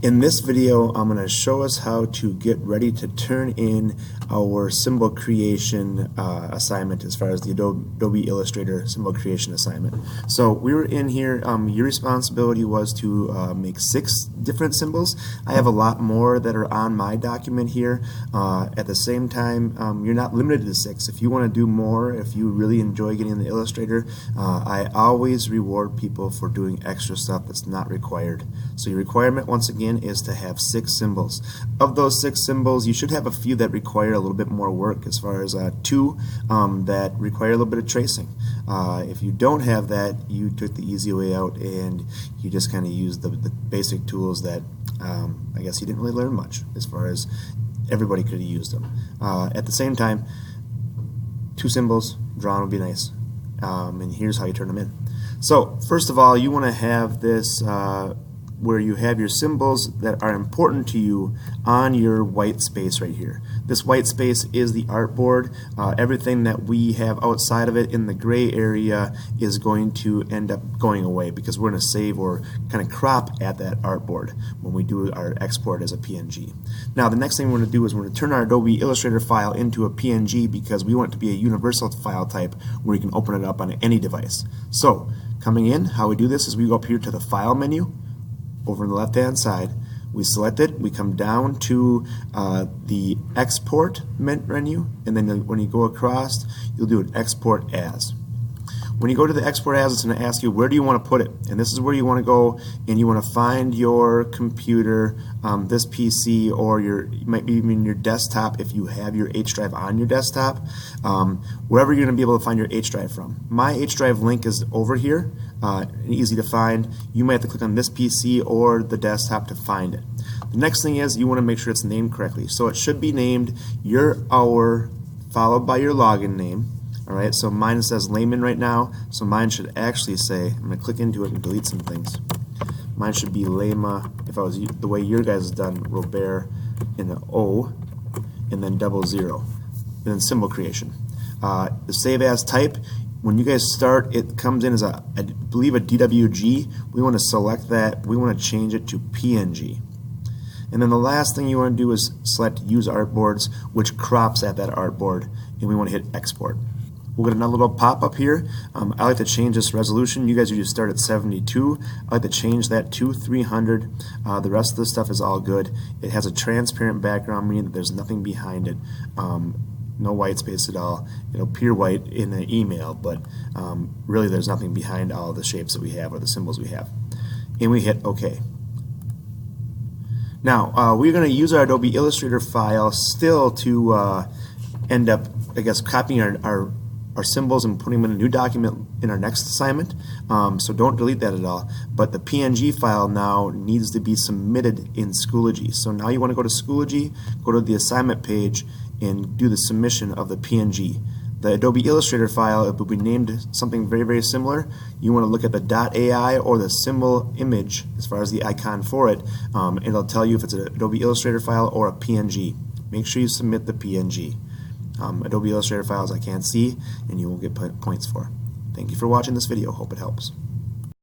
In this video, I'm going to show us how to get ready to turn in our symbol creation assignment as far as the Adobe Illustrator symbol creation assignment. So we were in here, your responsibility was to make 6 different symbols. I have a lot more that are on my document here. At the same time, you're not limited to 6. If you want to do more, if you really enjoy getting in the Illustrator, I always reward people for doing extra stuff that's not required. So your requirement, once again, is to have 6 symbols. Of those 6 symbols, you should have a few that require a little bit more work, as far as 2 that require a little bit of tracing. If you don't have that, you took the easy way out and you just kind of used the basic tools that I guess you didn't really learn much, as far as everybody could have used them. At the same time, 2 symbols drawn would be nice. And here's how you turn them in. So first of all, you want to have this where you have your symbols that are important to you on your white space right here. This white space is the artboard. Everything that we have outside of it in the gray area is going to end up going away, because we're going to save or kind of crop at that artboard when we do our export as a PNG. Now the next thing we're going to do is we're going to turn our Adobe Illustrator file into a PNG, because we want it to be a universal file type where you can open it up on any device. So coming in, how we do this is we go up here to the File menu. Over on the left hand side, we select it, we come down to the Export menu, and then when you go across, you'll do an Export As. When you go to the Export As, it's going to ask you, where do you want to put it? And this is where you want to go, and you want to find your computer, this PC, or it might be even your desktop if you have your H drive on your desktop, wherever you're going to be able to find your H drive from. My H drive link is over here, easy to find. You might have to click on this PC or the desktop to find it. The next thing is you want to make sure it's named correctly. So it should be named your hour followed by your login name. Alright, so mine says layman right now, so mine should actually say, I'm going to click into it and delete some things. Mine should be Lema, if I was the way your guys is done, Robert in an O, and then 00, and then symbol creation. The save as type, when you guys start, it comes in as I believe a DWG. We want to select that, we want to change it to PNG. And then the last thing you want to do is select use artboards, which crops at that artboard, and we want to hit export. We'll get another little pop-up here. I like to change this resolution. You guys usually start at 72. I like to change that to 300. The rest of the stuff is all good. It has a transparent background, meaning that there's nothing behind it. No white space at all. It'll appear white in an email, but really there's nothing behind all of the shapes that we have or the symbols we have. And we hit OK. Now, we're going to use our Adobe Illustrator file still to end up, I guess, copying our symbols and putting them in a new document in our next assignment. So don't delete that at all. But the PNG file now needs to be submitted in Schoology. So now you want to go to Schoology, go to the assignment page, and do the submission of the PNG. The Adobe Illustrator file, it will be named something very, very similar. You want to look at the .ai or the symbol image as far as the icon for it. It'll tell you if it's an Adobe Illustrator file or a PNG. Make sure you submit the PNG. Adobe Illustrator files I can't see, and you will get points for. Thank you for watching this video. Hope it helps.